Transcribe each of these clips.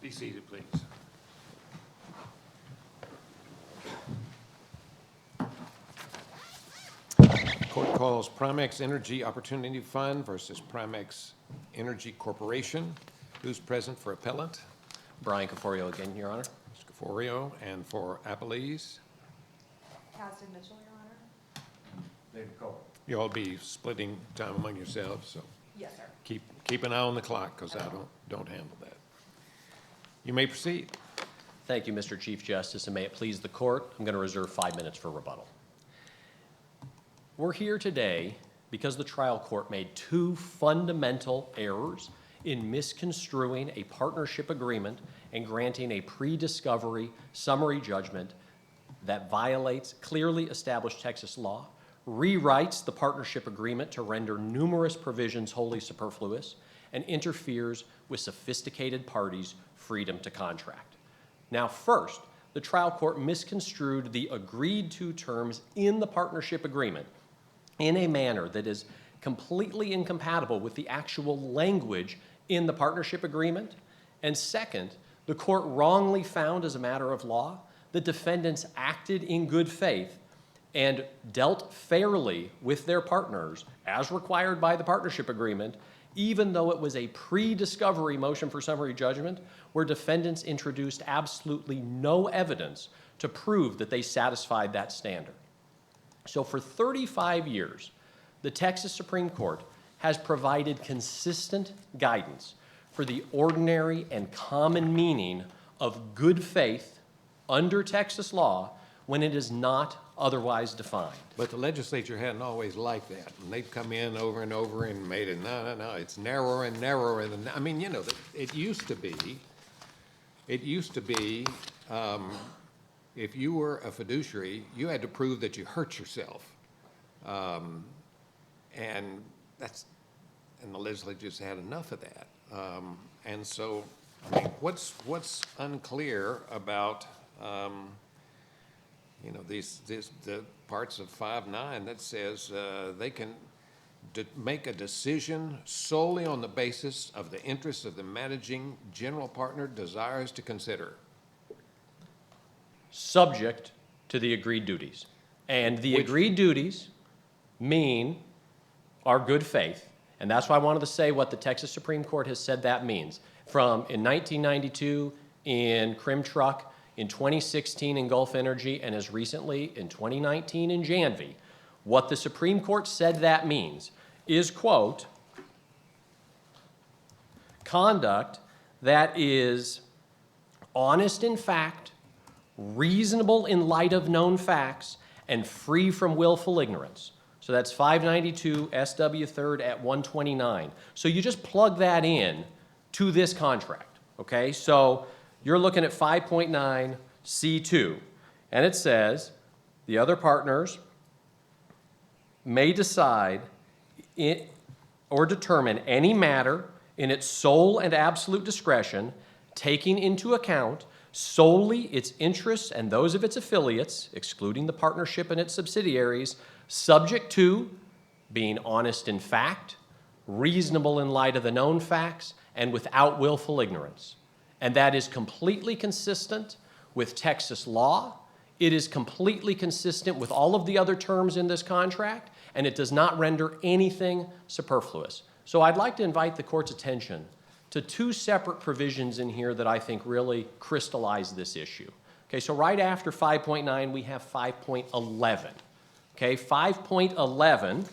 Be seated, please. Court calls Primexx Energy Opportunity Fund versus Primexx Energy Corporation. Who's present for appellant? Brian Caforio again, Your Honor. Mr. Caforio, and for appellees? Caston Mitchell, Your Honor. David Cole. You all be splitting time among yourselves, so Yes, sir. keep an eye on the clock, because I don't handle that. You may proceed. Thank you, Mr. Chief Justice, and may it please the court, I'm going to reserve 5 minutes for rebuttal. We're here today because the trial court made two fundamental errors in misconstruing a partnership agreement and granting a pre-discovery summary judgment that violates clearly established Texas law, rewrites the partnership agreement to render numerous provisions wholly superfluous, and interferes with sophisticated parties' freedom to contract. Now, first, the trial court misconstrued the agreed-to terms in the partnership agreement in a manner that is completely incompatible with the actual language in the partnership agreement. And second, the court wrongly found as a matter of law the defendants acted in good faith and dealt fairly with their partners as required by the partnership agreement, even though it was a pre-discovery motion for summary judgment where defendants introduced absolutely no evidence to prove that they satisfied that standard. So for 35 years, the Texas Supreme Court has provided consistent guidance for the ordinary and common meaning of good faith under Texas law when it is not otherwise defined. But the legislature hadn't always liked that, and they've come in over and over and made it, no, it's narrower and narrower. I mean, you know, it used to be, if you were a fiduciary, you had to prove that you hurt yourself. And the legislature just had enough of that. And so, I mean, what's unclear about, you know, the parts of 5.9 that says they can make a decision solely on the basis of the interests of the managing general partner desires to consider. Subject to the agreed duties. And the agreed duties mean our good faith. And that's why I wanted to say what the Texas Supreme Court has said that means. In 1992 in Crim Truck, in 2016 in Gulf Energy, and as recently in 2019 in Janvey, what the Supreme Court said that means is, quote, conduct that is honest in fact, reasonable in light of known facts, and free from willful ignorance. So that's 592 SW 3rd at 129. So you just plug that in to this contract, okay? So you're looking at 5.9 C2, and it says the other partners may decide or determine any matter in its sole and absolute discretion, taking into account solely its interests and those of its affiliates, excluding the partnership and its subsidiaries, subject to being honest in fact, reasonable in light of the known facts, and without willful ignorance. And that is completely consistent with Texas law. It is completely consistent with all of the other terms in this contract, and it does not render anything superfluous. So I'd like to invite the court's attention to two separate provisions in here that I think really crystallize this issue. Okay, so right after 5.9, we have 5.11. Okay, 5.11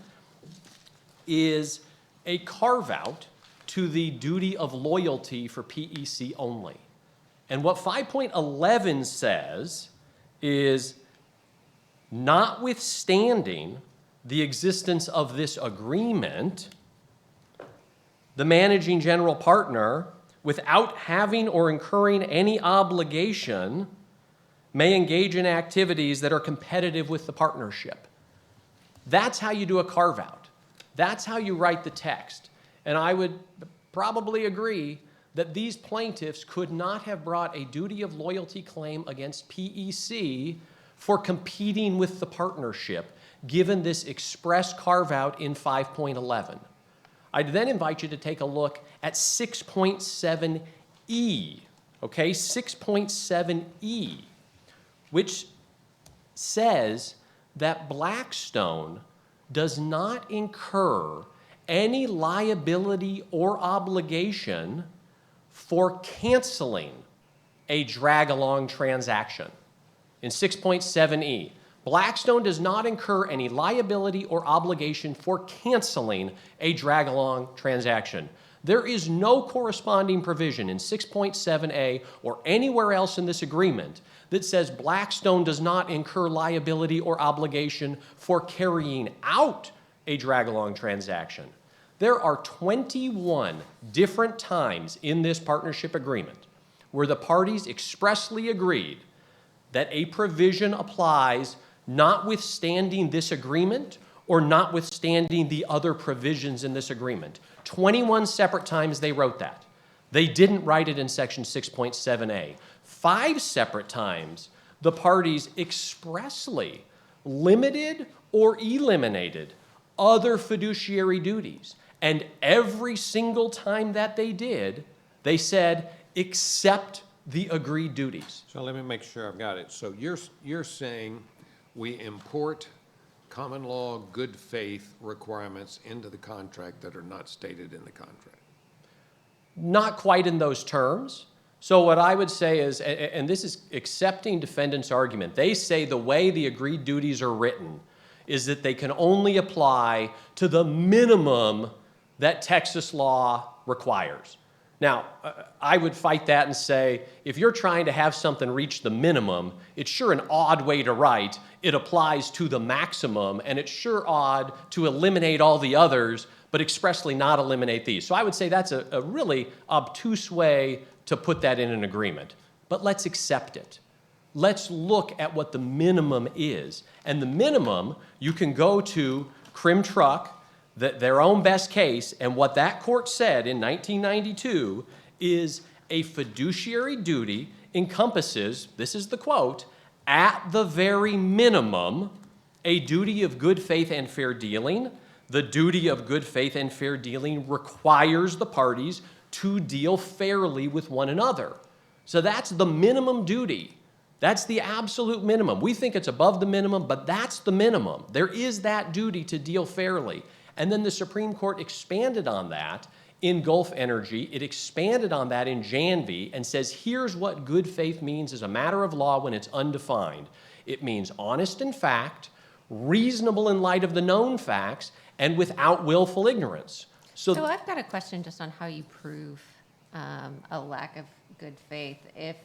is a carve-out to the duty of loyalty for PEC only. And what 5.11 says is, notwithstanding the existence of this agreement, the managing general partner, without having or incurring any obligation, may engage in activities that are competitive with the partnership. That's how you do a carve-out. That's how you write the text. And I would probably agree that these plaintiffs could not have brought a duty of loyalty claim against PEC for competing with the partnership, given this express carve-out in 5.11. I'd then invite you to take a look at 6.7E, okay, 6.7E, which says that Blackstone does not incur any liability or obligation for canceling a drag-along transaction. In 6.7E, Blackstone does not incur any liability or obligation for canceling a drag-along transaction. There is no corresponding provision in 6.7A or anywhere else in this agreement that says Blackstone does not incur liability or obligation for carrying out a drag-along transaction. There are 21 different times in this partnership agreement where the parties expressly agreed that a provision applies notwithstanding this agreement or notwithstanding the other provisions in this agreement. 21 separate times they wrote that. They didn't write it in section 6.7A. 5 separate times the parties expressly limited or eliminated other fiduciary duties. And every single time that they did, they said, except the agreed duties. So let me make sure I've got it. So you're saying we import common law good faith requirements into the contract that are not stated in the contract? Not quite in those terms. So what I would say is, and this is accepting defendant's argument, they say the way the agreed duties are written is that they can only apply to the minimum that Texas law requires. Now, I would fight that and say, if you're trying to have something reach the minimum, it's sure an odd way to write, it applies to the maximum, and it's sure odd to eliminate all the others, but expressly not eliminate these. So I would say that's a really obtuse way to put that in an agreement. But let's accept it. Let's look at what the minimum is. And the minimum, you can go to Crim Truck, their own best case, and what that court said in 1992 is a fiduciary duty encompasses, this is the quote, at the very minimum, a duty of good faith and fair dealing. The duty of good faith and fair dealing requires the parties to deal fairly with one another. So that's the minimum duty. That's the absolute minimum. We think it's above the minimum, but that's the minimum. There is that duty to deal fairly. And then the Supreme Court expanded on that in Gulf Energy. It expanded on that in Janvey and says, here's what good faith means as a matter of law when it's undefined. It means honest in fact, reasonable in light of the known facts, and without willful ignorance. So I've got a question just on how you prove a lack of good faith. If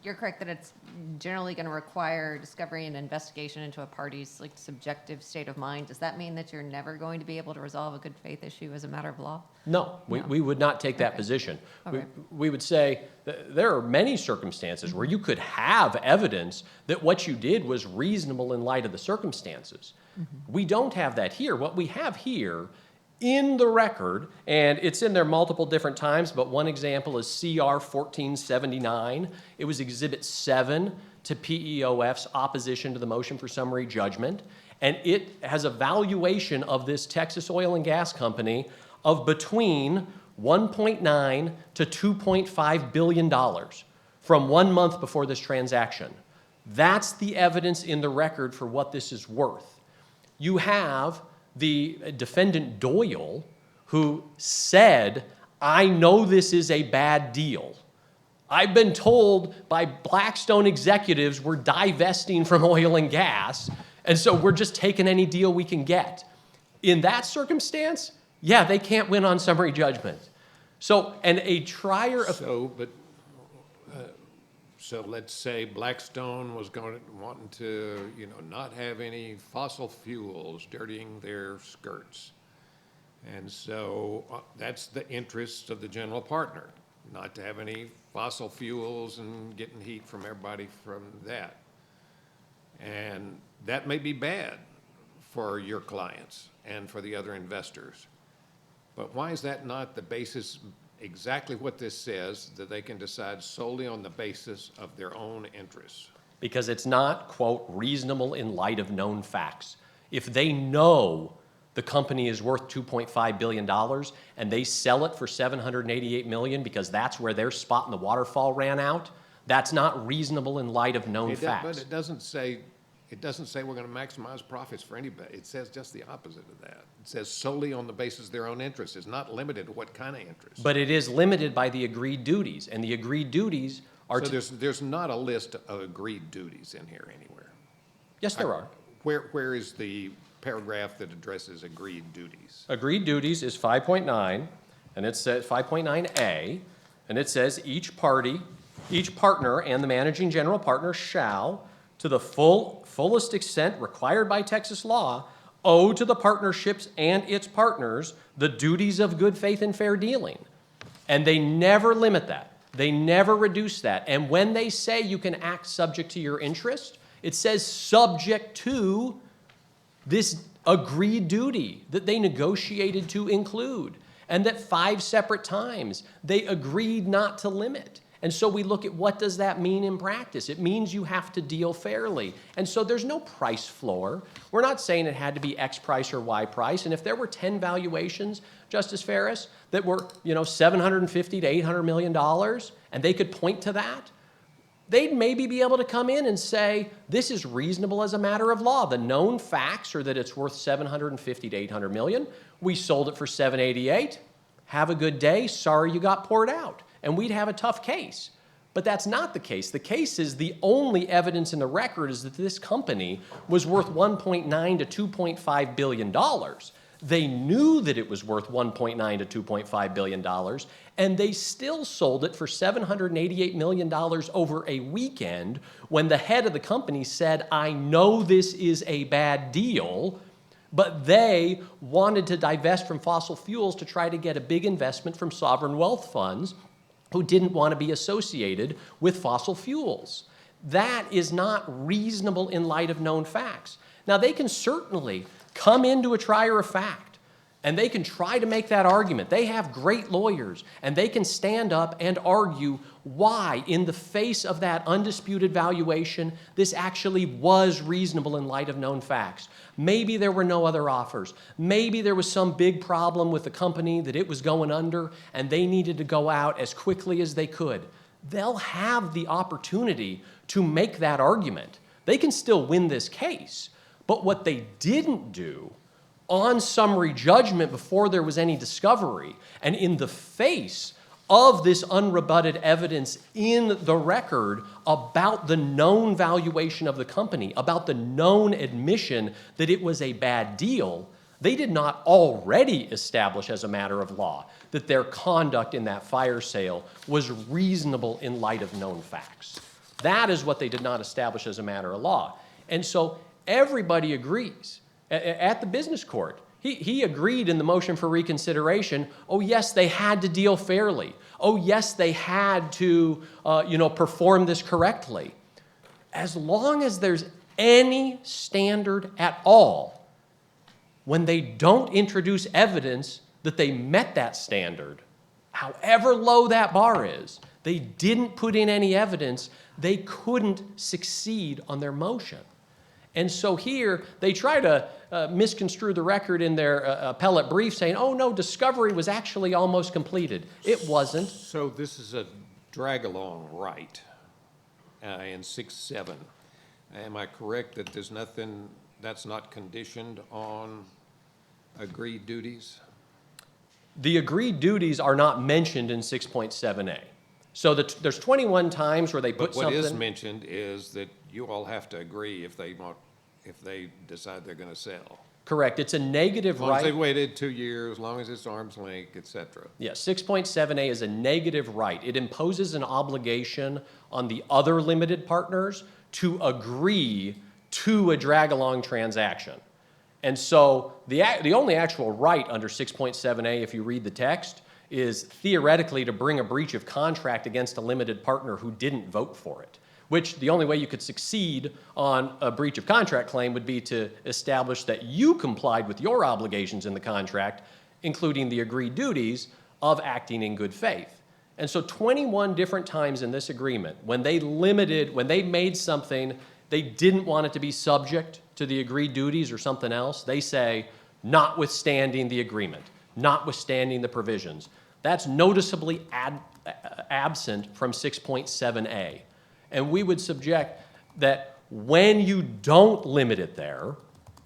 you're correct that it's generally going to require discovery and investigation into a party's subjective state of mind, does that mean that you're never going to be able to resolve a good faith issue as a matter of law? No, we would not take that Okay. position. Okay. We would say that there are many circumstances where you could have evidence that what you did was reasonable in light of the circumstances. We don't have that here. What we have here in the record, and it's in there multiple different times, but one example is CR 1479. It was Exhibit 7 to PEOF's opposition to the motion for summary judgment, and it has a valuation of this Texas oil and gas company of between $1.9 to $2.5 billion from 1 month before this transaction. That's the evidence in the record for what this is worth. You have the defendant Doyle, who said, I know this is a bad deal. I've been told by Blackstone executives we're divesting from oil and gas, and so we're just taking any deal we can get. In that circumstance, yeah, they can't win on summary judgment. So, and a trier of... So let's say Blackstone was wanting to, not have any fossil fuels dirtying their skirts. And so that's the interest of the general partner, not to have any fossil fuels and getting heat from everybody from that. And that may be bad for your clients and for the other investors. But why is that not the basis, exactly what this says, that they can decide solely on the basis of their own interests? Because it's not, quote, reasonable in light of known facts. If they know the company is worth $2.5 billion and they sell it for $788 million because that's where their spot in the waterfall ran out, that's not reasonable in light of known But facts. it doesn't say we're going to maximize profits for anybody. It says just the opposite of that. It says solely on the basis of their own interests. It's not limited to what kind of interest. But it is limited by the agreed duties, and the agreed duties are So there's not a list of agreed duties in here anywhere. Yes, there are. Where is the paragraph that addresses agreed duties? Agreed duties is 5.9, and it says 5.9A, and it says each partner and the managing general partner shall, to the fullest extent required by Texas law, owe to the partnerships and its partners the duties of good faith and fair dealing. And they never limit that. They never reduce that. And when they say you can act subject to your interest, it says subject to this agreed duty that they negotiated to include, and that 5 separate times they agreed not to limit. And so we look at what does that mean in practice? It means you have to deal fairly. And so there's no price floor. We're not saying it had to be X price or Y price. And if there were 10 valuations, Justice Ferris, that were, $750 to $800 million, and they could point to that, they'd maybe be able to come in and say, this is reasonable as a matter of law. The known facts are that it's worth $750 to $800 million. We sold it for $788. Have a good day. Sorry you got poured out. And we'd have a tough case. But that's not the case. The case is the only evidence in the record is that this company was worth $1.9 to $2.5 billion. They knew that it was worth $1.9 to $2.5 billion, and they still sold it for $788 million over a weekend when the head of the company said, I know this is a bad deal, but they wanted to divest from fossil fuels to try to get a big investment from sovereign wealth funds who didn't want to be associated with fossil fuels. That is not reasonable in light of known facts. Now, they can certainly come into a trier of fact, and they can try to make that argument. They have great lawyers, and they can stand up and argue why, in the face of that undisputed valuation, this actually was reasonable in light of known facts. Maybe there were no other offers. Maybe there was some big problem with the company that it was going under, and they needed to go out as quickly as they could. They'll have the opportunity to make that argument. They can still win this case. But what they didn't do on summary judgment before there was any discovery, and in the face of this unrebutted evidence in the record about the known valuation of the company, about the known admission that it was a bad deal, they did not already establish as a matter of law that their conduct in that fire sale was reasonable in light of known facts. That is what they did not establish as a matter of law. And so everybody agrees. At the business court, he agreed in the motion for reconsideration, oh yes, they had to deal fairly. Oh yes, they had to perform this correctly. As long as there's any standard at all, when they don't introduce evidence that they met that standard, however low that bar is, they didn't put in any evidence, they couldn't succeed on their motion. And so here, they try to misconstrue the record in their appellate brief saying, oh no, discovery was actually almost completed. It wasn't. So this is a drag-along right in 6-7. Am I correct that there's nothing that's not conditioned on agreed duties? The agreed duties are not mentioned in 6.7a. So there's 21 times where they put something. But what is mentioned is that you all have to agree if they decide they're going to sell. Correct. It's a negative As long as they've right. waited 2 years, as long as it's arm's length, et cetera. Yeah, 6.7a is a negative right. It imposes an obligation on the other limited partners to agree to a drag-along transaction. And so the only actual right under 6.7a, if you read the text, is theoretically to bring a breach of contract against a limited partner who didn't vote for it, which the only way you could succeed on a breach of contract claim would be to establish that you complied with your obligations in the contract, including the agreed duties of acting in good faith. And so 21 different times in this agreement, when they made something, they didn't want it to be subject to the agreed duties or something else, they say, notwithstanding the agreement, notwithstanding the provisions. That's noticeably absent from 6.7a. And we would subject that when you don't limit it there,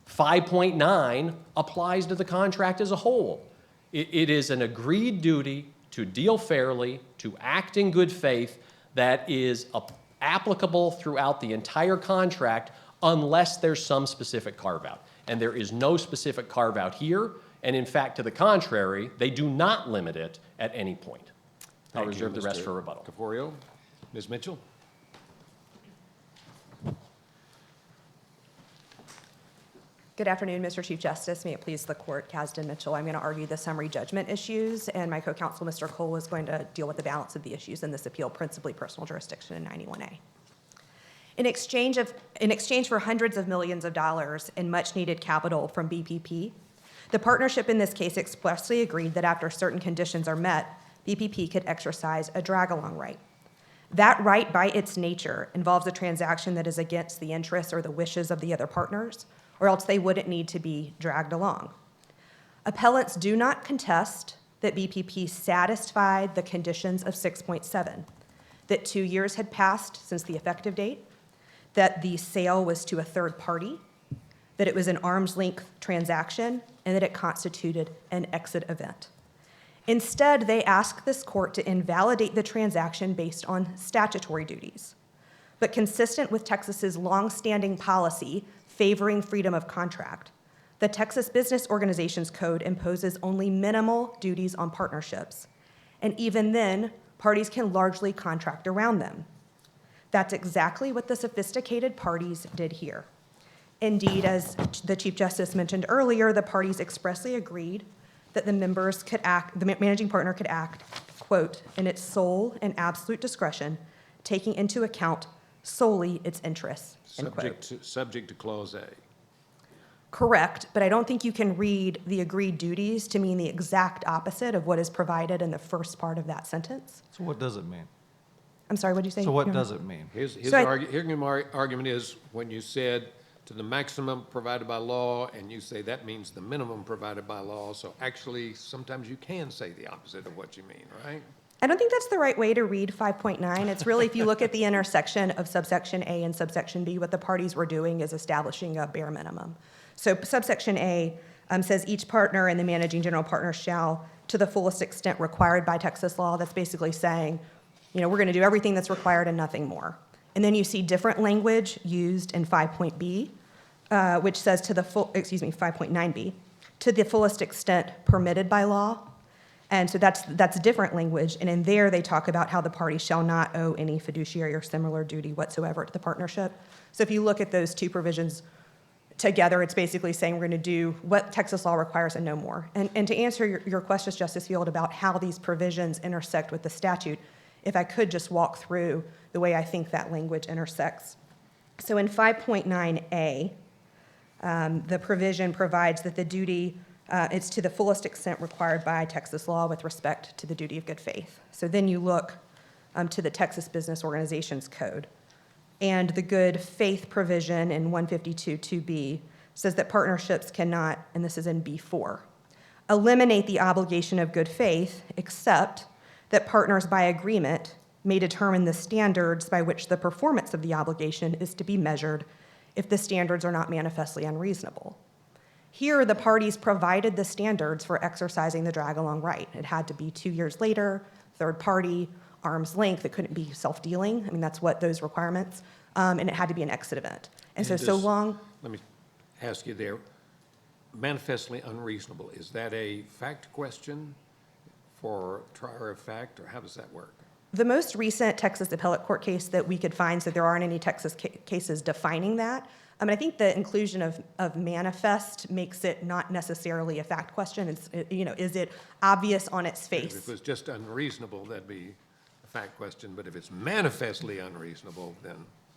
5.9 applies to the contract as a whole. It is an agreed duty to deal fairly, to act in good faith, that is applicable throughout the entire contract unless there's some specific carve-out. And there is no specific carve-out here, and in fact, to the contrary, they do not limit it at any point. I'll Thank you, reserve the rest Mr. for rebuttal. Caforio. Ms. Mitchell? Good afternoon, Mr. Chief Justice. May it please the court, Kasdan Mitchell. I'm going to argue the summary judgment issues, and my co-counsel, Mr. Cole, is going to deal with the balance of the issues in this appeal, principally personal jurisdiction in 91A. In exchange for hundreds of millions of dollars in much-needed capital from BPP, the partnership in this case expressly agreed that after certain conditions are met, BPP could exercise a drag-along right. That right, by its nature, involves a transaction that is against the interests or the wishes of the other partners, or else they wouldn't need to be dragged along. Appellants do not contest that BPP satisfied the conditions of 6.7, that 2 years had passed since the effective date, that the sale was to a third party, that it was an arm's length transaction, and that it constituted an exit event. Instead, they ask this court to invalidate the transaction based on statutory duties. But consistent with Texas's longstanding policy favoring freedom of contract, the Texas Business Organizations Code imposes only minimal duties on partnerships. And even then, parties can largely contract around them. That's exactly what the sophisticated parties did here. Indeed, as the Chief Justice mentioned earlier, the parties expressly agreed that the managing partner could act, quote, in its sole and absolute discretion, taking into account solely its interests, end quote. Subject to Clause A. Correct, but I don't think you can read the agreed duties to mean the exact opposite of what is provided in the first part of that sentence. So what does it mean? I'm sorry, what did you say? So what Your Honor? does it mean? His So I- argument is when you said to the maximum provided by law, and you say that means the minimum provided by law, so actually, sometimes you can say the opposite of what you mean, right? I don't think that's the right way to read 5.9. It's really, if you look at the intersection of subsection A and subsection B, what the parties were doing is establishing a bare minimum. So subsection A says each partner and the managing general partner shall, to the fullest extent required by Texas law, that's basically saying, you know, we're going to do everything that's required and nothing more. And then you see different language used in 5.B, which says 5.9B, to the fullest extent permitted by law. And so that's different language. And in there, they talk about how the party shall not owe any fiduciary or similar duty whatsoever to the partnership. So if you look at those two provisions together, it's basically saying we're going to do what Texas law requires and no more. And to answer your question, Justice Field, about how these provisions intersect with the statute, if I could just walk through the way I think that language intersects. So in 5.9a, the provision provides that the duty it's to the fullest extent required by Texas law with respect to the duty of good faith. So then you look to the Texas Business Organizations Code. And the good faith provision in 152.2b says that partnerships cannot, and this is in B4, eliminate the obligation of good faith except that partners by agreement may determine the standards by which the performance of the obligation is to be measured if the standards are not manifestly unreasonable. Here, the parties provided the standards for exercising the drag-along right. It had to be 2 years later, third party, arm's length. It couldn't be self-dealing. I mean, that's what those requirements. And it had to be an exit event. And so long. Let me ask you there, manifestly unreasonable, is that a fact question for trier of fact, or how does that work? The most recent Texas appellate court case that we could find, so there aren't any Texas cases defining that. I think the inclusion of manifest makes it not necessarily a fact question. It's, is it obvious on its face? If it was just unreasonable, that'd be a fact question, but if it's manifestly unreasonable, then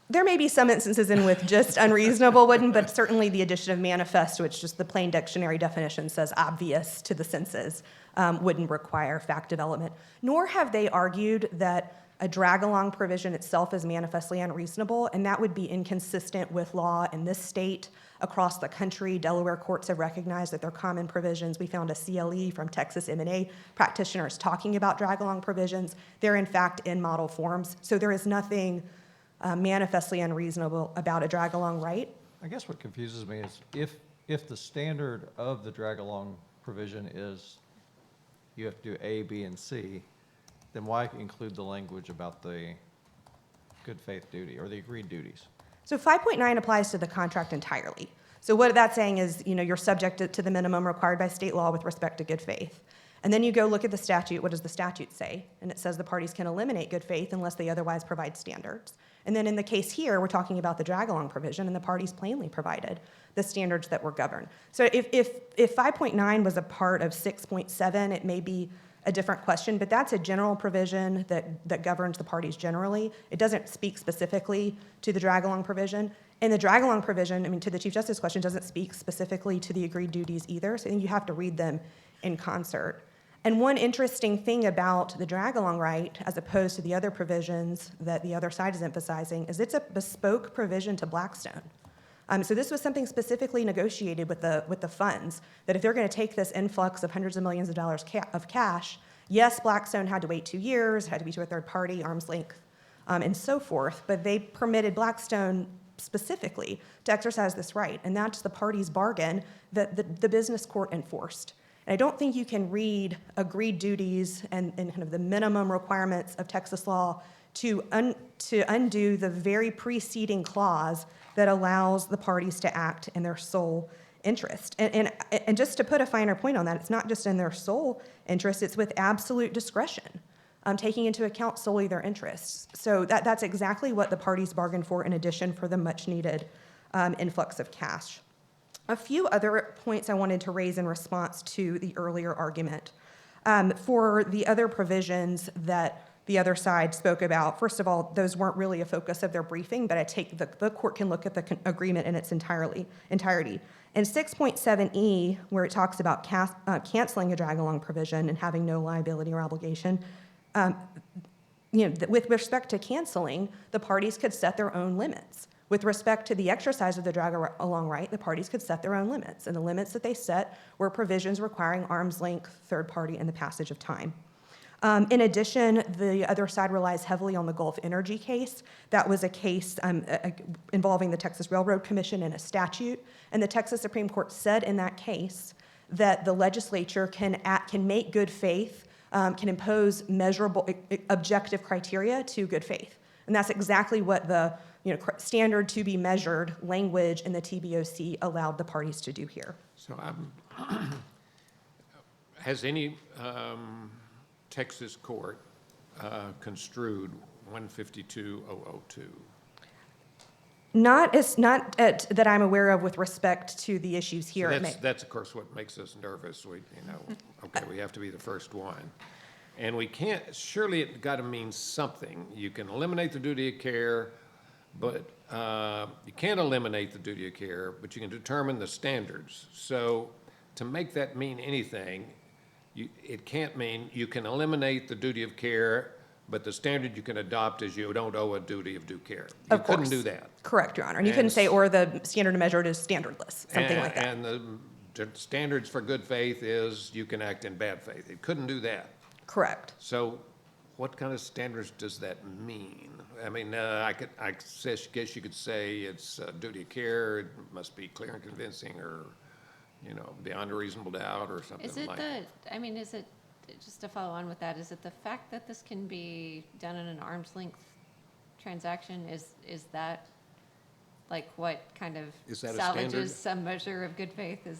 There may be some instances in which just unreasonable wouldn't, but certainly the addition of manifest, which just the plain dictionary definition says obvious to the senses, wouldn't require fact development. Nor have they argued that a drag-along provision itself is manifestly unreasonable, and that would be inconsistent with law in this state. Across the country, Delaware courts have recognized that they're common provisions. We found a CLE from Texas M&A practitioners talking about drag-along provisions. They're in fact in model forms, so there is nothing manifestly unreasonable about a drag-along right. I guess what confuses me is if the standard of the drag-along provision is you have to do A, B, and C, then why include the language about the good faith duty or the agreed duties? So 5.9 applies to the contract entirely. So what that's saying is, you're subject to the minimum required by state law with respect to good faith. And then you go look at the statute. What does the statute say? And it says the parties can eliminate good faith unless they otherwise provide standards. And then in the case here, we're talking about the drag-along provision, and the parties plainly provided the standards that were governed. So if 5.9 was a part of 6.7, it may be a different question, but that's a general provision that governs the parties generally. It doesn't speak specifically to the drag-along provision. And the drag-along provision, to the Chief Justice question, doesn't speak specifically to the agreed duties either, so you have to read them in concert. And one interesting thing about the drag-along right, as opposed to the other provisions that the other side is emphasizing, is it's a bespoke provision to Blackstone. So this was something specifically negotiated with the funds, that if they're going to take this influx of hundreds of millions of dollars of cash, yes, Blackstone had to wait 2 years, had to be to a third party, arm's length, and so forth, but they permitted Blackstone specifically to exercise this right, and that's the party's bargain that the business court enforced. And I don't think you can read agreed duties and kind of the minimum requirements of Texas law to undo the very preceding clause that allows the parties to act in their sole interest. And just to put a finer point on that, it's not just in their sole interest, it's with absolute discretion, taking into account solely their interests. So that's exactly what the parties bargained for, in addition for the much-needed influx of cash. A few other points I wanted to raise in response to the earlier argument. For the other provisions that the other side spoke about, first of all, those weren't really a focus of their briefing, but I take the court can look at the agreement in its entirety. In 6.7e, where it talks about canceling a drag-along provision and having no liability or obligation, with respect to canceling, the parties could set their own limits. With respect to the exercise of the drag-along right, the parties could set their own limits, and the limits that they set were provisions requiring arm's length, third party, and the passage of time. In addition, the other side relies heavily on the Gulf Energy case. That was a case involving the Texas Railroad Commission and a statute, and the Texas Supreme Court said in that case that the legislature can make good faith, can impose measurable, objective criteria to good faith. And that's exactly what the standard to be measured language in the TBOC allowed the parties to do here. So has any Texas court construed 152.002? Not that I'm aware of with respect to the issues here. So that's of course what makes us nervous. We have to be the first one. And we can't, surely it got to mean something. You can eliminate the duty of care, but you can't eliminate the duty of care, but you can determine the standards. So to make that mean anything, it can't mean you can eliminate the duty of care, but the standard you can adopt is you don't owe a duty of due care. You couldn't do that. Correct, Your Honor. And you couldn't say, or the standard measured is standardless, something like that. And the standards for good faith is you can act in bad faith. It couldn't do that. Correct. So what kind of standards does that mean? I mean, I guess you could say it's duty of care, it must be clear and convincing, or, beyond a reasonable doubt, or something like that. Is it, just to follow on with that, is it the fact that this can be done in an arm's length transaction, is that like what kind of Is that a salvages standard? some measure of good faith? Is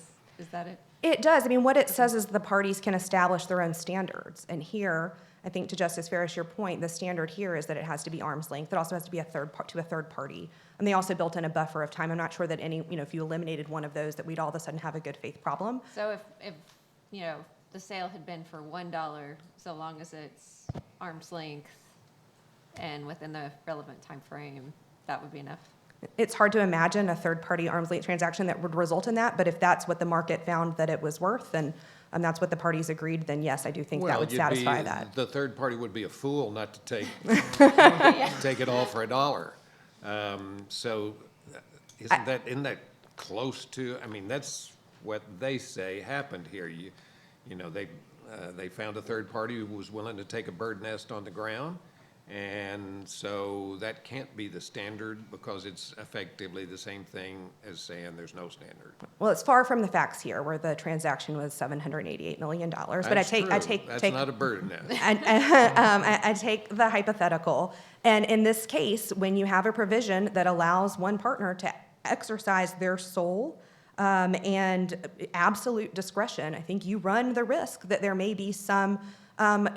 that it? It does. What it says is the parties can establish their own standards. And here, I think to Justice Ferris, your point, the standard here is that it has to be arm's length. It also has to be a third party. And they also built in a buffer of time. I'm not sure that if you eliminated one of those, that we'd all of a sudden have a good faith problem. So if the sale had been for $1, so long as it's arm's length and within the relevant time frame, that would be enough. It's hard to imagine a third-party arm's length transaction that would result in that, but if that's what the market found that it was worth, and that's what the parties agreed, then yes, I do think that Well, would you'd satisfy be- that. The third party would be a fool not to take, take it all for $1. So isn't that close to, I mean, that's what they say happened here. You know, they found a third party who was willing to take a bird nest on the ground. And so that can't be the standard because it's effectively the same thing as saying there's no standard. Well, it's far from the facts here, where the transaction was $788 million. But That's true. That's not a bird nest. I take the hypothetical, and in this case, when you have a provision that allows one partner to exercise their sole and absolute discretion, I think you run the risk that there may be some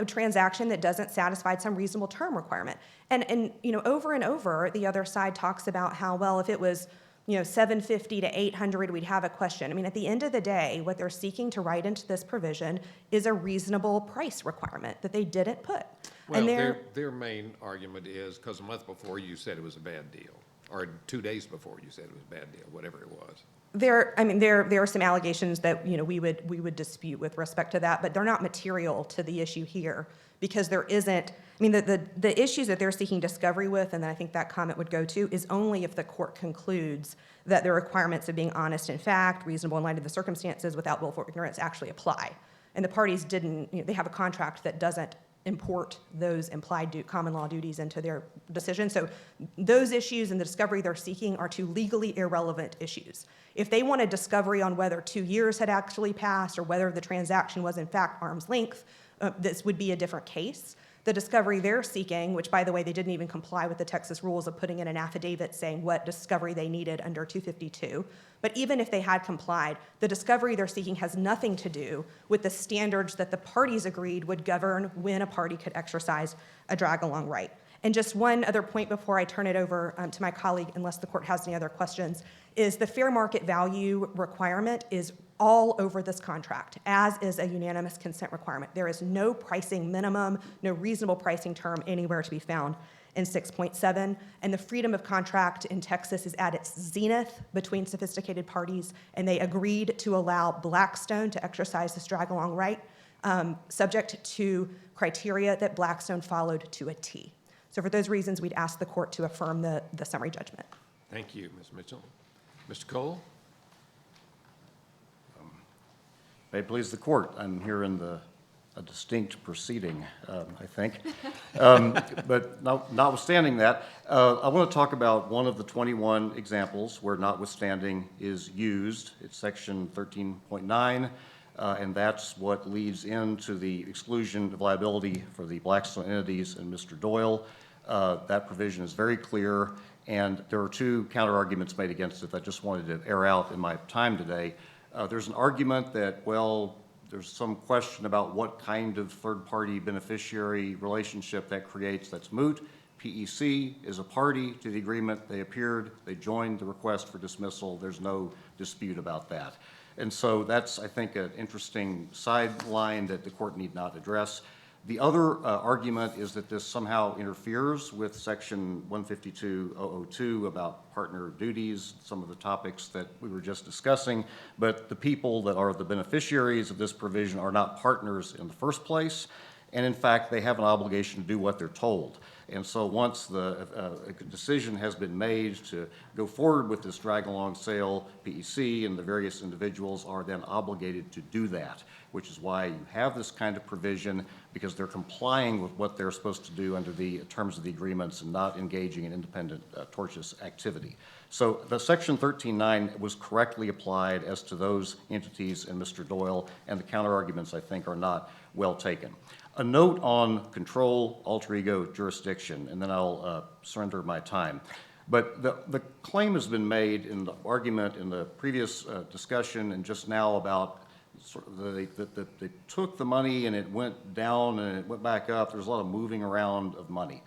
transaction that doesn't satisfy some reasonable term requirement. And you know, over and over, the other side talks about how, well, if it was, you know, 750 to 800, we'd have a question. I mean, at the end of the day, what they're seeking to write into this provision is a reasonable price requirement that they didn't put. Well, And their main argument is because a month before you said it was a bad deal, or 2 days before you said it was a bad deal, whatever it was. there are some allegations that, you know, we would dispute with respect to that, but they're not material to the issue here because there isn't, I mean, the issues that they're seeking discovery with, and then I think that comment would go to, is only if the court concludes that the requirements of being honest in fact, reasonable in light of the circumstances, without willful ignorance actually apply. And the parties didn't, you know, they have a contract that doesn't import those implied common law duties into their decision. So those issues and the discovery they're seeking are two legally irrelevant issues. If they want a discovery on whether 2 years had actually passed or whether the transaction was in fact arm's length, this would be a different case. The discovery they're seeking, which by the way, they didn't even comply with the Texas rules of putting in an affidavit saying what discovery they needed under 252. But even if they had complied, the discovery they're seeking has nothing to do with the standards that the parties agreed would govern when a party could exercise a drag-along right. And just one other point before I turn it over to my colleague, unless the court has any other questions, is the fair market value requirement is all over this contract, as is a unanimous consent requirement. There is no pricing minimum, no reasonable pricing term anywhere to be found in 6.7, and the freedom of contract in Texas is at its zenith between sophisticated parties, and they agreed to allow Blackstone to exercise this drag-along right, subject to criteria that Blackstone followed to a T. So for those reasons, we'd ask the court to affirm the summary judgment. Thank you, Ms. Mitchell. Mr. Cole? May it please the court, I'm here in a distinct proceeding, I think. But notwithstanding that, I want to talk about one of the 21 examples where notwithstanding is used. It's section 13.9, and that's what leads into the exclusion of liability for the Blackstone entities and Mr. Doyle. That provision is very clear, and there are two counter-arguments made against it that I just wanted to air out in my time today. There's an argument that, well, there's some question about what kind of third-party beneficiary relationship that creates that's moot. PEC is a party to the agreement. They appeared, they joined the request for dismissal. There's no dispute about that. And so that's, I think, an interesting sideline that the court need not address. The other argument is that this somehow interferes with section 152.002 about partner duties, some of the topics that we were just discussing, but the people that are the beneficiaries of this provision are not partners in the first place, and in fact, they have an obligation to do what they're told. And so once the decision has been made to go forward with this drag-along sale, PEC and the various individuals are then obligated to do that, which is why you have this kind of provision, because they're complying with what they're supposed to do under the terms of the agreements and not engaging in independent tortious activity. So the section 13.9 was correctly applied as to those entities and Mr. Doyle, and the counter-arguments, I think, are not well taken. A note on control, alter ego, jurisdiction, and then I'll surrender my time. But the claim has been made in the argument in the previous discussion and just now about sort of that they took the money and it went down and it went back up. There's a lot of moving around of money.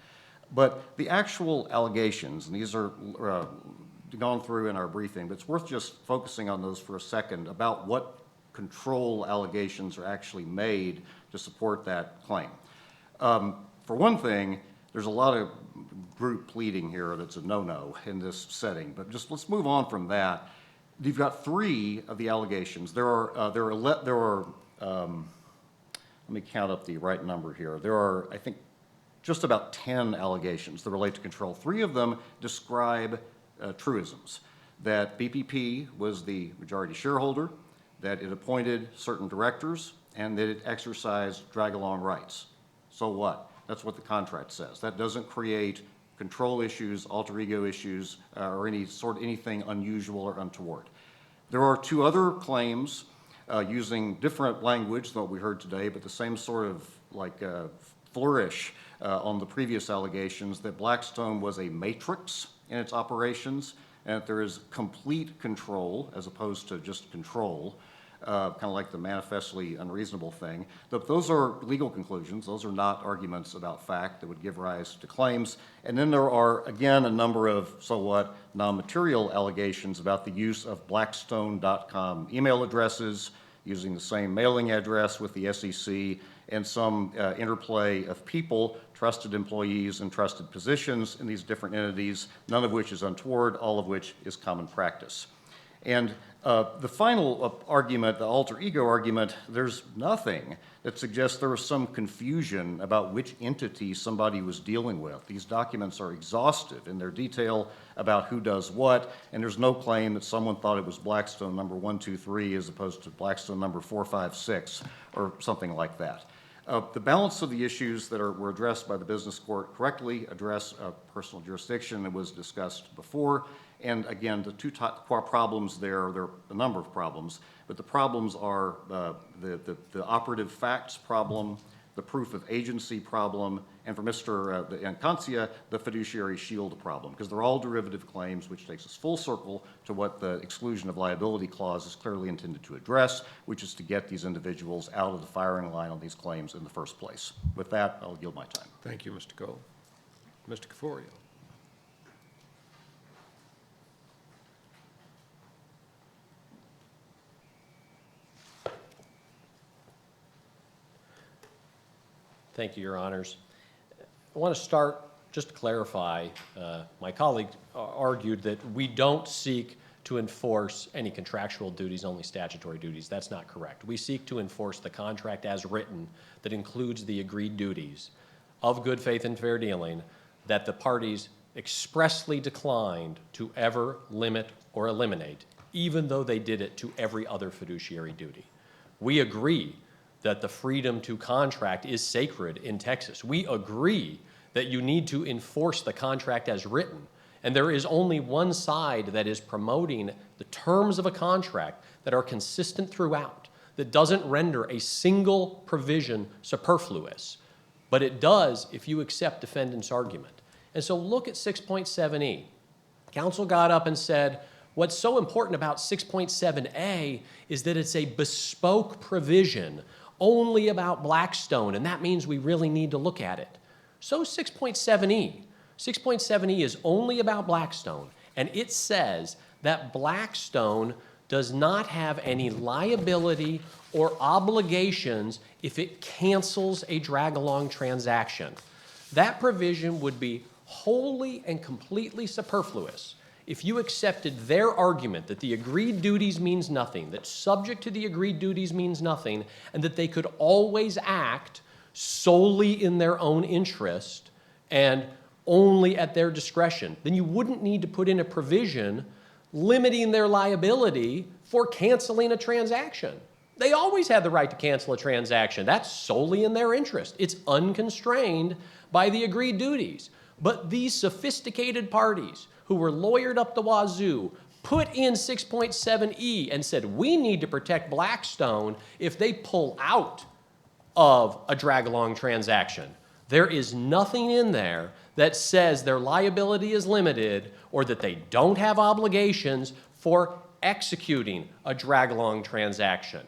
But the actual allegations, and these are gone through in our briefing, but it's worth just focusing on those for a second about what control allegations are actually made to support that claim. For one thing, there's a lot of group pleading here that's a no-no in this setting, but just let's move on from that. You've got 3 of the allegations. Let me count up the right number here. There are, I think, just about 10 allegations that relate to control. 3 of them describe truisms, that BPP was the majority shareholder, that it appointed certain directors, and that it exercised drag-along rights. So what? That's what the contract says. That doesn't create control issues, alter ego issues, or anything unusual or untoward. There are 2 other claims using different language than what we heard today, but the same sort of flourish on the previous allegations, that Blackstone was a matrix in its operations, and that there is complete control as opposed to just control, kind of like the manifestly unreasonable thing. But those are legal conclusions. Those are not arguments about fact that would give rise to claims. And then there are, again, a number of, so what, non-material allegations about the use of Blackstone.com email addresses, using the same mailing address with the SEC, and some interplay of people, trusted employees and trusted positions in these different entities, none of which is untoward, all of which is common practice. And the final argument, the alter ego argument, there's nothing that suggests there was some confusion about which entity somebody was dealing with. These documents are exhaustive in their detail about who does what, and there's no claim that someone thought it was Blackstone number 1, 2, 3 as opposed to Blackstone number 4, 5, 6, or something like that. The balance of the issues that were addressed by the business court correctly address personal jurisdiction that was discussed before. And again, the 2 problems there are a number of problems, but the problems are the operative facts problem, the proof of agency problem, and for Mr. Acconcia, the fiduciary shield problem, because they're all derivative claims, which takes us full circle to what the exclusion of liability clause is clearly intended to address, which is to get these individuals out of the firing line on these claims in the first place. With that, I'll yield my time. Thank you, Mr. Cole. Mr. Caforio. Thank you, Your Honors. I want to start, just to clarify, my colleague argued that we don't seek to enforce any contractual duties, only statutory duties. That's not correct. We seek to enforce the contract as written that includes the agreed duties of good faith and fair dealing that the parties expressly declined to ever limit or eliminate, even though they did it to every other fiduciary duty. We agree that the freedom to contract is sacred in Texas. We agree that you need to enforce the contract as written, and there is only one side that is promoting the terms of a contract that are consistent throughout, that doesn't render a single provision superfluous, but it does if you accept defendant's argument. And so look at 6.7e. Counsel got up and said, what's so important about 6.7a is that it's a bespoke provision only about Blackstone, and that means we really need to look at it. So 6.7e. 6.7e is only about Blackstone, and it says that Blackstone does not have any liability or obligations if it cancels a drag-along transaction. That provision would be wholly and completely superfluous if you accepted their argument that the agreed duties means nothing, that subject to the agreed duties means nothing, and that they could always act solely in their own interest and only at their discretion. Then you wouldn't need to put in a provision limiting their liability for canceling a transaction. They always had the right to cancel a transaction. That's solely in their interest. It's unconstrained by the agreed duties. But these sophisticated parties who were lawyered up the wazoo put in 6.7e and said, we need to protect Blackstone if they pull out of a drag-along transaction. There is nothing in there that says their liability is limited or that they don't have obligations for executing a drag-along transaction.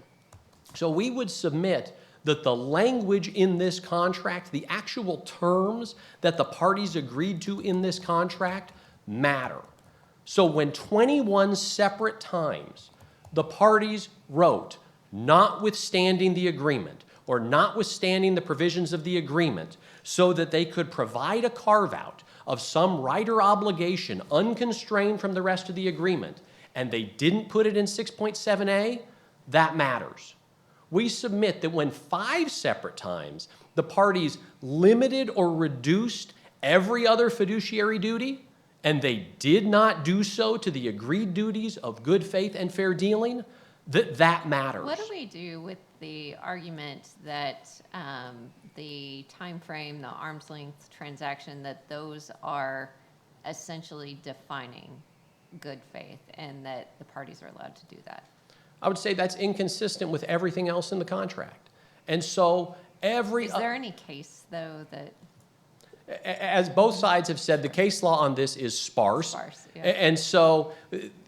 So we would submit that the language in this contract, the actual terms that the parties agreed to in this contract, matter. So when 21 separate times the parties wrote, notwithstanding the agreement, or notwithstanding the provisions of the agreement, so that they could provide a carve-out of some right or obligation unconstrained from the rest of the agreement, and they didn't put it in 6.7a, that matters. We submit that when 5 separate times the parties limited or reduced every other fiduciary duty, and they did not do so to the agreed duties of good faith and fair dealing, that matters. What do we do with the argument that the time frame, the arm's length transaction, that those are essentially defining good faith and that the parties are allowed to do that? I would say that's inconsistent with everything else in the contract. And so Is there any case, though, that, as both sides have said, the case law on this is sparse. Sparse, yeah. And so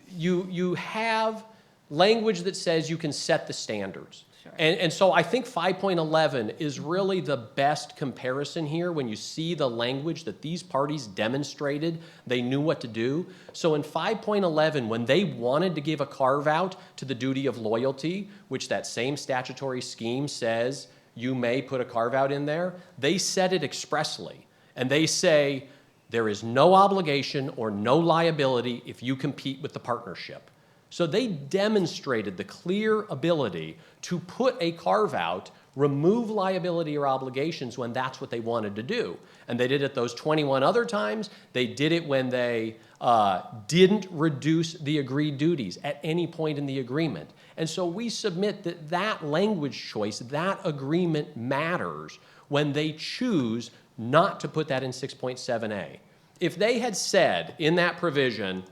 you have language that says you can set the standards. Sure. And so I think 5.11 is really the best comparison here when you see the language that these parties demonstrated they knew what to do. So in 5.11, when they wanted to give a carve-out to the duty of loyalty, which that same statutory scheme says you may put a carve-out in there, they said it expressly. And they say there is no obligation or no liability if you compete with the partnership. So they demonstrated the clear ability to put a carve-out, remove liability or obligations when that's what they wanted to do. And they did it those 21 other times. They did it when they didn't reduce the agreed duties at any point in the agreement. And so we submit that that language choice, that agreement matters when they choose not to put that in 6.7a. If they had said in that provision,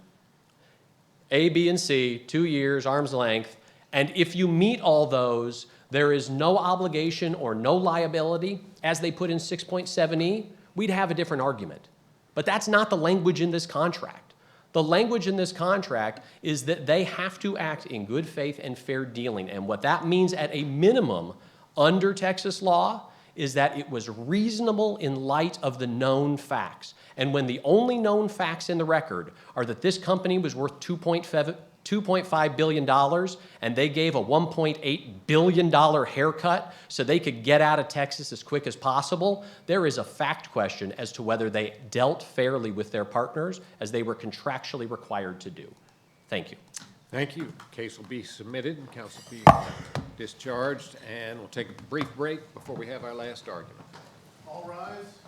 A, B, and C, 2 years, arm's length, and if you meet all those, there is no obligation or no liability, as they put in 6.7e, we'd have a different argument. But that's not the language in this contract. The language in this contract is that they have to act in good faith and fair dealing. And what that means at a minimum under Texas law is that it was reasonable in light of the known facts. And when the only known facts in the record are that this company was worth $2.5 billion and they gave a $1.8 billion haircut so they could get out of Texas as quick as possible, there is a fact question as to whether they dealt fairly with their partners as they were contractually required to do. Thank you. Thank you. Case will be submitted and counsel will be discharged, and we'll take a brief break before we have our last argument. All rise.